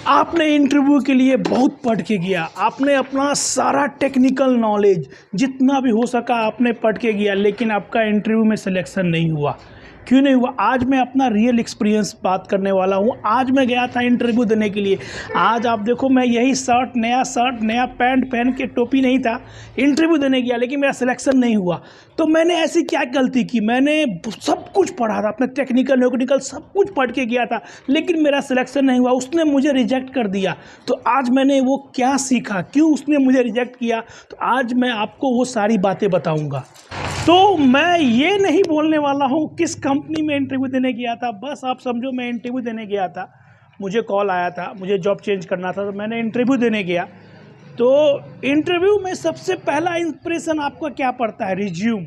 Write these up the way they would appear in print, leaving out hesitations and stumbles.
आपने इंटरव्यू के लिए बहुत पढ़ के गया, आपने अपना सारा टेक्निकल नॉलेज जितना भी हो सका आपने पढ़ के गया, लेकिन आपका इंटरव्यू में सिलेक्शन नहीं हुआ। क्यों नहीं हुआ? आज मैं अपना रियल एक्सपीरियंस बात करने वाला हूँ। आज मैं गया था इंटरव्यू देने के लिए। आज आप देखो, मैं यही शर्ट, नया पैंट पहन के, टोपी नहीं था, इंटरव्यू देने गया, लेकिन मेरा सिलेक्शन नहीं हुआ। तो मैंने ऐसी क्या गलती की? मैंने सब कुछ पढ़ा था, अपने टेक्निकल सब कुछ पढ़ के गया था, लेकिन मेरा सिलेक्शन नहीं हुआ। उसने मुझे रिजेक्ट कर दिया। तो आज मैंने वो क्या सीखा, क्यों उसने मुझे रिजेक्ट किया, तो आज मैं आपको वो सारी बातें बताऊँगा। तो मैं ये नहीं बोलने वाला हूँ किस कंपनी में इंटरव्यू देने गया था। बस आप समझो, मैं इंटरव्यू देने गया था, मुझे कॉल आया था, मुझे जॉब चेंज करना था, तो मैंने इंटरव्यू देने गया। तो इंटरव्यू में सबसे पहला इंप्रेशन आपका क्या पड़ता है? रिज्यूम।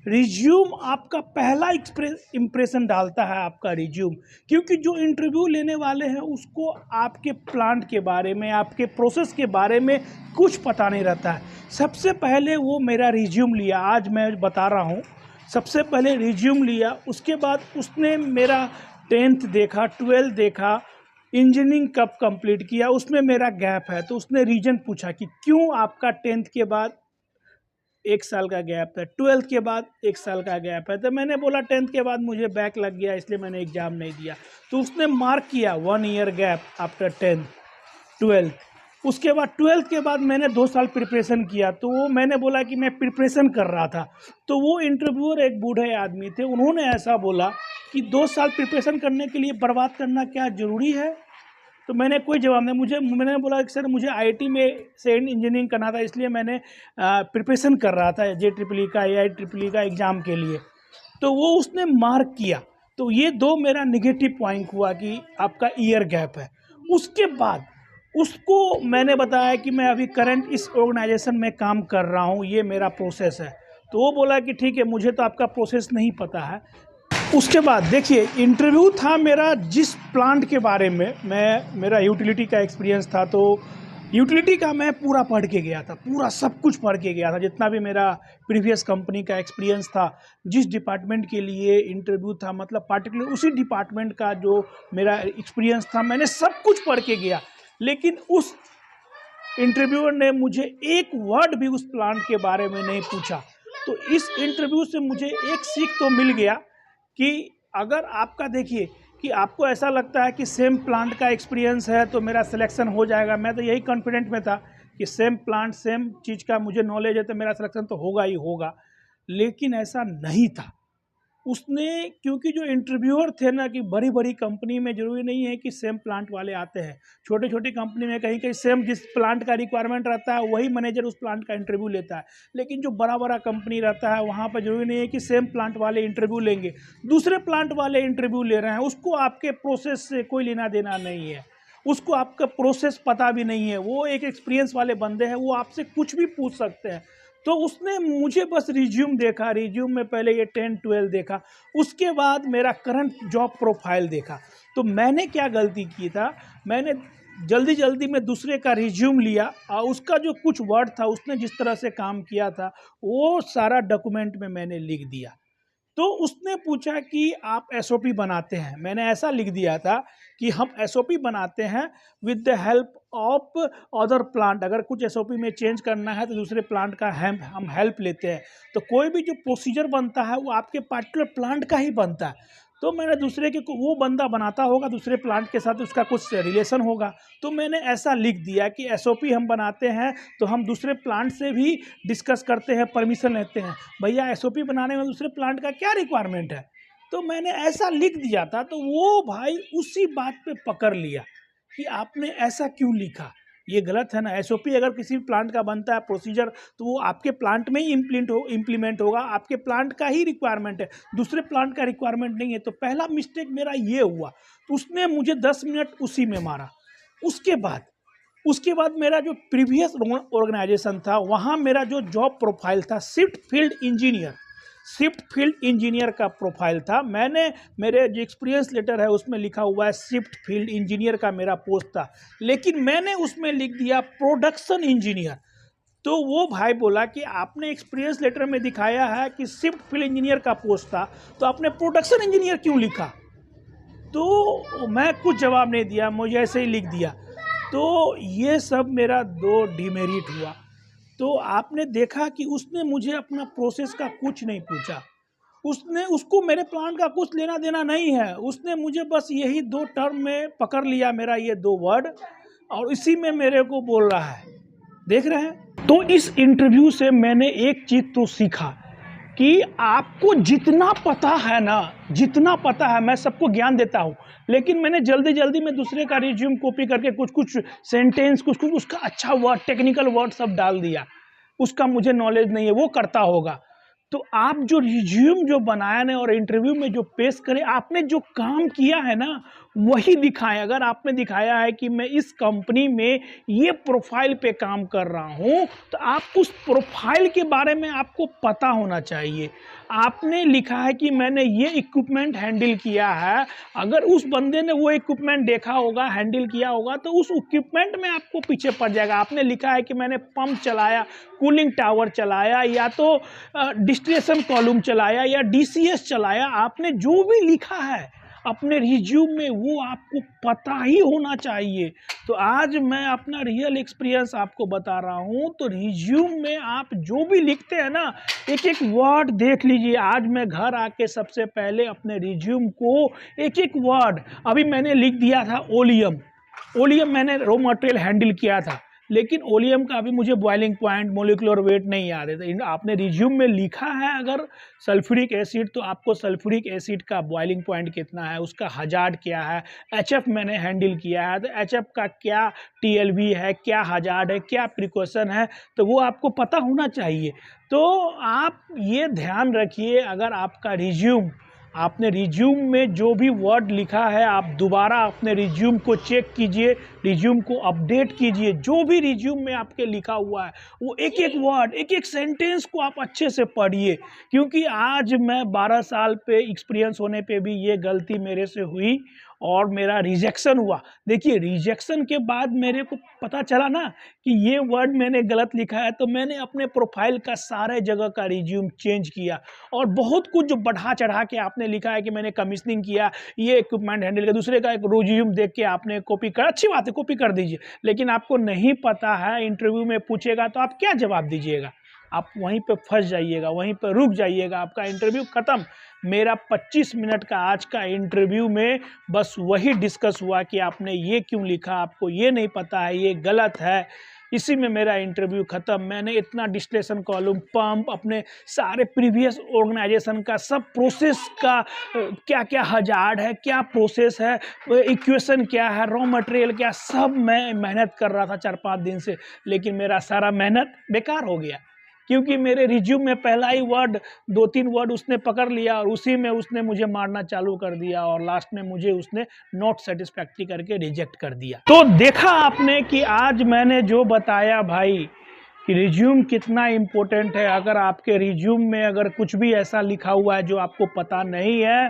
रिज्यूम आपका पहला इम्प्रेशन डालता है, आपका रिज्यूम। क्योंकि जो इंटरव्यू लेने वाले हैं उसको आपके प्लांट के बारे में, आपके प्रोसेस के बारे में कुछ पता नहीं रहता है। सबसे पहले वो मेरा रिज्यूम लिया, आज मैं बता रहा हूँ। सबसे पहले रिज्यूम लिया, उसके बाद उसने मेरा 10th देखा, 12th देखा, इंजीनियरिंग कब कंप्लीट किया, उसमें मेरा गैप है, तो उसने रीज़न पूछा कि क्यों आपका 10th के बाद 1 साल का गैप है, 12th के बाद 1 साल का गैप है। तो मैंने बोला 10th के बाद मुझे बैक लग गया, इसलिए मैंने एग्ज़ाम नहीं दिया। तो उसने मार्क किया 1 year gap after 10th 12th। उसके बाद 12th के बाद मैंने 2 साल प्रिपरेशन किया। तो वो मैंने बोला कि मैं प्रिपरेशन कर रहा था। तो वो इंटरव्यूअर एक बूढ़े आदमी थे, उन्होंने ऐसा बोला कि 2 साल प्रिपरेशन करने के लिए बर्बाद करना क्या ज़रूरी है? तो मैंने कोई जवाब नहीं, मैंने बोला कि सर मुझे आईआईटी में से इंजीनियरिंग करना था, इसलिए मैंने प्रिपरेशन कर रहा था JEEE का, AIEEE का एग्ज़ाम के लिए। तो वो उसने मार्क किया। तो ये 2 मेरा नेगेटिव पॉइंट हुआ कि आपका ईयर गैप है। उसके बाद उसको मैंने बताया कि मैं अभी करंट इस ऑर्गेनाइजेशन में काम कर रहा हूँ, ये मेरा प्रोसेस है। तो वो बोला कि ठीक है, मुझे तो आपका प्रोसेस नहीं पता है। उसके बाद देखिए, इंटरव्यू था मेरा जिस प्लांट के बारे में, मेरा यूटिलिटी का एक्सपीरियंस था। तो यूटिलिटी का मैं पूरा पढ़ के गया था, पूरा सब कुछ पढ़ के गया था, जितना भी मेरा प्रीवियस कंपनी का एक्सपीरियंस था, जिस डिपार्टमेंट के लिए इंटरव्यू था, मतलब पार्टिकुलर उसी डिपार्टमेंट का जो मेरा एक्सपीरियंस था, मैंने सब कुछ पढ़ के गया। लेकिन उस इंटरव्यूअर ने मुझे एक वर्ड भी उस प्लांट के बारे में नहीं पूछा। तो इस इंटरव्यू से मुझे एक सीख तो मिल गया कि अगर आपका, देखिए, कि आपको ऐसा लगता है कि सेम प्लांट का एक्सपीरियंस है तो मेरा सिलेक्शन हो जाएगा। मैं तो यही कॉन्फिडेंट में था कि सेम प्लांट, सेम चीज़ का मुझे नॉलेज है तो मेरा सिलेक्शन तो होगा ही होगा। लेकिन ऐसा नहीं था। उसने, क्योंकि जो इंटरव्यूअर थे ना, कि बड़ी बड़ी कंपनी में ज़रूरी नहीं है कि सेम प्लांट वाले आते हैं। छोटे छोटी कंपनी में कहीं कहीं सेम जिस प्लांट का रिक्वायरमेंट रहता है वही मैनेजर उस प्लांट का इंटरव्यू लेता है। लेकिन जो बड़ा बड़ा कंपनी रहता है वहाँ पर ज़रूरी नहीं है कि सेम प्लांट वाले इंटरव्यू लेंगे, दूसरे प्लांट वाले इंटरव्यू ले रहे हैं, उसको आपके प्रोसेस से कोई लेना देना नहीं है, उसको आपका प्रोसेस पता भी नहीं है। वो एक एक्सपीरियंस वाले बंदे हैं, वो आपसे कुछ भी पूछ सकते हैं। तो उसने मुझे बस रिज्यूम देखा, रिज्यूम में पहले ये 10-12 देखा, उसके बाद मेरा करंट जॉब प्रोफाइल देखा। तो मैंने क्या गलती की था, मैंने जल्दी जल्दी में दूसरे का रिज्यूम लिया और उसका जो कुछ वर्ड था, उसने जिस तरह से काम किया था, वो सारा डॉक्यूमेंट में मैंने लिख दिया। तो उसने पूछा कि आप एसओपी बनाते हैं, मैंने ऐसा लिख दिया था कि हम एसओपी बनाते हैं with the help of other plant. अगर कुछ एसओपी में चेंज करना है तो दूसरे प्लांट का हम हेल्प लेते हैं। तो कोई भी जो प्रोसीजर बनता है वो आपके पार्टिकुलर प्लांट का ही बनता है। तो मैंने दूसरे के, वो बंदा बनाता होगा दूसरे प्लांट के साथ, उसका कुछ रिलेशन होगा। तो मैंने ऐसा लिख दिया कि एसओपी हम बनाते हैं तो हम दूसरे प्लांट से भी डिस्कस करते हैं, परमिशन लेते हैं। भैया एसओपी बनाने में दूसरे प्लांट का क्या रिक्वायरमेंट है? तो मैंने ऐसा लिख दिया था। तो वो भाई उसी बात पे पकड़ लिया कि आपने ऐसा क्यों लिखा, ये गलत है ना। एसओपी अगर किसी प्लांट का बनता है प्रोसीजर, तो वो आपके प्लांट में ही इम्प्लीमेंट होगा, आपके प्लांट का ही रिक्वायरमेंट है, दूसरे प्लांट का रिक्वायरमेंट नहीं है। तो पहला मिस्टेक मेरा ये हुआ। तो उसने मुझे 10 मिनट उसी में मारा। उसके बाद मेरा जो प्रीवियस ऑर्गेनाइजेशन था, वहाँ मेरा जो जॉब प्रोफाइल था, शिफ्ट फील्ड इंजीनियर का प्रोफाइल था। मेरे जो एक्सपीरियंस लेटर है उसमें लिखा हुआ है शिफ्ट फील्ड इंजीनियर का मेरा पोस्ट था, लेकिन मैंने उसमें लिख दिया प्रोडक्शन इंजीनियर। तो वो भाई बोला कि आपने एक्सपीरियंस लेटर में दिखाया है कि शिफ्ट फील्ड इंजीनियर का पोस्ट था, तो आपने प्रोडक्शन इंजीनियर क्यों लिखा? तो मैं कुछ जवाब नहीं दिया, मुझे ऐसे ही लिख दिया। तो ये सब मेरा 2 डिमेरिट हुआ। तो आपने देखा कि उसने मुझे अपना प्रोसेस का कुछ नहीं पूछा। उसको मेरे प्लान का कुछ लेना देना नहीं है। उसने मुझे बस यही 2 टर्म में पकड़ लिया, मेरा ये 2 वर्ड, और इसी में मेरे को बोल रहा है। देख रहे हैं? तो इस इंटरव्यू से मैंने एक चीज़ तो सीखा कि आपको जितना पता है ना, जितना पता है, मैं सबको ज्ञान देता हूँ, लेकिन मैंने जल्दी-जल्दी में दूसरे का रिज्यूम कॉपी करके कुछ-कुछ सेंटेंस, कुछ-कुछ उसका अच्छा वर्ड, टेक्निकल वर्ड सब डाल दिया। उसका मुझे नॉलेज नहीं है, वो करता होगा। तो आप जो रिज्यूम जो बनाया ना और इंटरव्यू में जो पेश करें, आपने जो काम किया है ना, वही दिखाएं। अगर आपने दिखाया है कि मैं इस कंपनी में ये प्रोफाइल पे काम कर रहा हूं, तो आप उस प्रोफाइल के बारे में आपको पता होना चाहिए। आपने लिखा है कि मैंने ये इक्विपमेंट हैंडल किया है, अगर उस बंदे ने वो इक्विपमेंट देखा होगा, हैंडल किया होगा, तो उस इक्विपमेंट में आपको पीछे पड़ जाएगा। आपने लिखा है कि मैंने पंप चलाया, कूलिंग टावर चलाया, या तो डिस्टिलेशन कॉलम चलाया, या डीसीएस चलाया, आपने जो भी लिखा है अपने रिज्यूम में वो आपको पता ही होना चाहिए। तो आज मैं अपना रियल एक्सपीरियंस आपको बता रहा हूँ। तो रिज्यूम में आप जो भी लिखते हैं ना, एक एक वर्ड देख लीजिए। आज मैं घर आके सबसे पहले अपने रिज्यूम को एक एक वर्ड, अभी मैंने लिख दिया था ओलियम। ओलियम मैंने रॉ मटेरियल हैंडल किया था, लेकिन ओलियम का अभी मुझे बॉइलिंग पॉइंट, मोलिकुलर वेट नहीं याद है। तो आपने रिज्यूम में लिखा है अगर सल्फ्यूरिक एसिड, तो आपको सल्फ्यूरिक एसिड का बॉइलिंग पॉइंट कितना है, उसका हजार्ड क्या है। एचएफ मैंने हैंडल किया है, तो एचएफ का क्या टीएलवी है, क्या हजार्ड है, क्या प्रिकॉशन है, तो वो आपको पता होना चाहिए। तो आप ये ध्यान रखिए, अगर आपका रिज्यूम, आपने रिज्यूम में जो भी वर्ड लिखा है, आप दोबारा अपने रिज्यूम को चेक कीजिए, रिज्यूम को अपडेट कीजिए। जो भी रिज्यूम में आपके लिखा हुआ है, वो एक एक वर्ड, एक एक सेंटेंस को आप अच्छे से पढ़िए। क्योंकि आज मैं 12 साल पे एक्सपीरियंस होने पे भी ये गलती मेरे से हुई और मेरा रिजेक्शन हुआ। देखिए, रिजेक्शन के बाद मेरे को पता चला ना कि ये वर्ड मैंने गलत लिखा है, तो मैंने अपने प्रोफाइल का सारे जगह का रिज्यूम चेंज किया, और बहुत कुछ जो बढ़ा चढ़ा के आपने लिखा है कि मैंने कमीशनिंग किया, ये इक्विपमेंट हैंडल किया, दूसरे का एक रिज्यूम देख के आपने कॉपी कर, अच्छी बात है, कॉपी कर दीजिए, लेकिन आपको नहीं पता है, इंटरव्यू में पूछेगा तो आप क्या जवाब दीजिएगा? आप वहीं पे फंस जाइएगा, वहीं पे रुक जाइएगा, आपका इंटरव्यू खत्म। मेरा 25 मिनट का आज का इंटरव्यू में बस वही डिस्कस हुआ कि आपने ये क्यों लिखा, आपको ये नहीं पता है, ये गलत है। इसी में मेरा इंटरव्यू ख़त्म। मैंने इतना डिस्टिलेशन कॉलम, पंप, अपने सारे प्रीवियस ऑर्गेनाइजेशन का सब प्रोसेस का क्या क्या हजार्ड है, क्या प्रोसेस है, इक्वेशन क्या है, रॉ मटेरियल क्या, सब मैं मेहनत कर रहा था 4-5 दिन से, लेकिन मेरा सारा मेहनत बेकार हो गया। क्योंकि मेरे रिज्यूम में पहला ही वर्ड, 2-3 वर्ड उसने पकड़ लिया और उसी में उसने मुझे मारना चालू कर दिया, और लास्ट में मुझे उसने नॉट सेटिस्फैक्ट्री करके रिजेक्ट कर दिया। तो देखा आपने कि आज मैंने जो बताया भाई कि रिज्यूम कितना इम्पोर्टेंट है। अगर आपके रिज्यूम में अगर कुछ भी ऐसा लिखा हुआ है जो आपको पता नहीं है,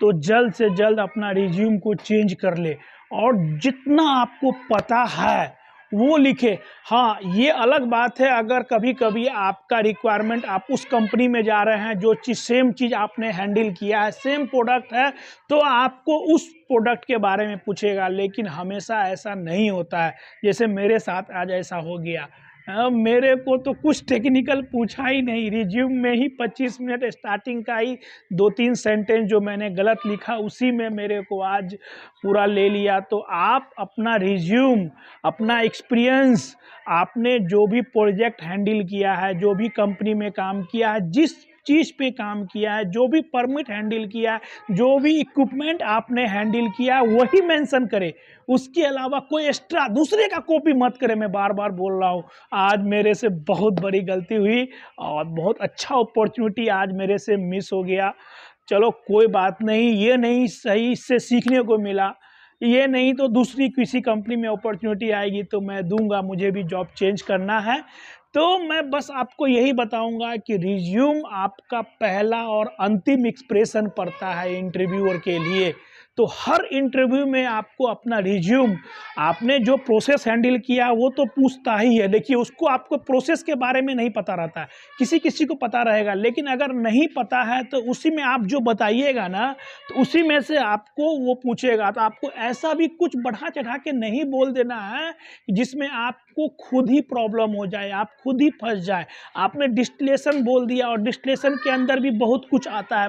तो जल्द से जल्द अपना रिज्यूम को चेंज कर ले, और जितना आपको पता है वो लिखे। हाँ, ये अलग बात है अगर कभी कभी आपका रिक्वायरमेंट, आप उस कंपनी में जा रहे हैं जो चीज़, सेम चीज़ आपने हैंडल किया है, सेम प्रोडक्ट है, तो आपको उस प्रोडक्ट के बारे में पूछेगा, लेकिन हमेशा ऐसा नहीं होता है। जैसे मेरे साथ आज ऐसा हो गया। मेरे को तो कुछ टेक्निकल पूछा ही नहीं, रिज्यूम में ही 25 मिनट स्टार्टिंग का ही 2-3 सेंटेंस जो मैंने गलत लिखा, उसी में मेरे को आज पूरा ले लिया। तो आप अपना रिज्यूम, अपना एक्सपीरियंस, आपने जो भी प्रोजेक्ट हैंडल किया है, जो भी कंपनी में काम किया है, जिस चीज़ पे काम किया है, जो भी परमिट हैंडल किया है, जो भी इक्विपमेंट आपने हैंडल किया है, वही मेंशन करें। उसके अलावा कोई एक्स्ट्रा दूसरे का कॉपी मत करें। मैं बार बार बोल रहा हूँ, आज मेरे से बहुत बड़ी गलती हुई और बहुत अच्छा अपॉर्चुनिटी आज मेरे से मिस हो गया। चलो कोई बात नहीं, ये नहीं सही, इससे सीखने को मिला। ये नहीं तो दूसरी किसी कंपनी में अपॉर्चुनिटी आएगी तो मैं दूंगा, मुझे भी जॉब चेंज करना है। तो मैं बस आपको यही बताऊंगा कि रिज्यूम आपका पहला और अंतिम एक्सप्रेशन पड़ता है इंटरव्यूअर के लिए। तो हर इंटरव्यू में आपको अपना रिज्यूम, आपने जो प्रोसेस हैंडल किया वो तो पूछता ही है। देखिए, उसको आपको प्रोसेस के बारे में नहीं पता रहता है, किसी किसी को पता रहेगा, लेकिन अगर नहीं पता है तो उसी में आप जो बताइएगा ना, तो उसी में से आपको वो पूछेगा। तो आपको ऐसा भी कुछ बढ़ा चढ़ा के नहीं बोल देना है जिसमें आपको खुद ही प्रॉब्लम हो जाए, आप खुद ही फंस जाए। आपने डिस्टिलेशन बोल दिया और डिस्टिलेशन के अंदर भी बहुत कुछ आता है,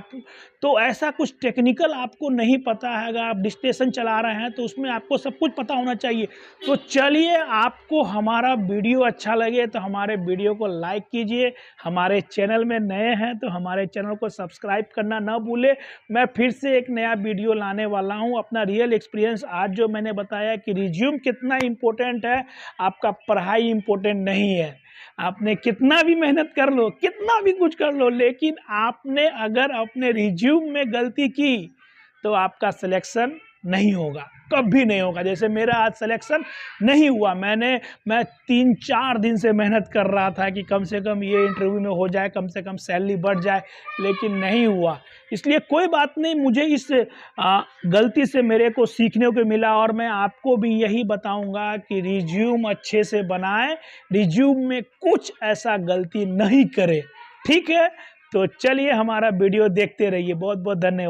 तो ऐसा कुछ टेक्निकल आपको नहीं पता है। अगर आप डिस्टिलेशन चला रहे हैं तो उसमें आपको सब कुछ पता होना चाहिए। तो चलिए, आपको हमारा वीडियो अच्छा लगे तो हमारे वीडियो को लाइक कीजिए, हमारे चैनल में नए हैं तो हमारे चैनल को सब्सक्राइब करना ना भूले। मैं फिर से एक नया वीडियो लाने वाला हूं, अपना रियल एक्सपीरियंस। आज जो मैंने बताया कि रिज्यूम कितना इम्पोर्टेंट है, आपका पढ़ाई इम्पोर्टेंट नहीं है। आपने कितना भी मेहनत कर लो, कितना भी कुछ कर लो, लेकिन आपने अगर अपने रिज्यूम में गलती की तो आपका सिलेक्शन नहीं होगा, कभी नहीं होगा। जैसे मेरा आज सिलेक्शन नहीं हुआ, मैं 3-4 दिन से मेहनत कर रहा था कि कम से कम ये इंटरव्यू में हो जाए, कम से कम सैलरी बढ़ जाए, लेकिन नहीं हुआ। इसलिए कोई बात नहीं, मुझे इस गलती से मेरे को सीखने को मिला, और मैं आपको भी यही बताऊंगा कि रिज्यूम अच्छे से बनाएं, रिज्यूम में कुछ ऐसा गलती नहीं करें। ठीक है, तो चलिए हमारा वीडियो देखते रहिए। बहुत बहुत धन्यवाद।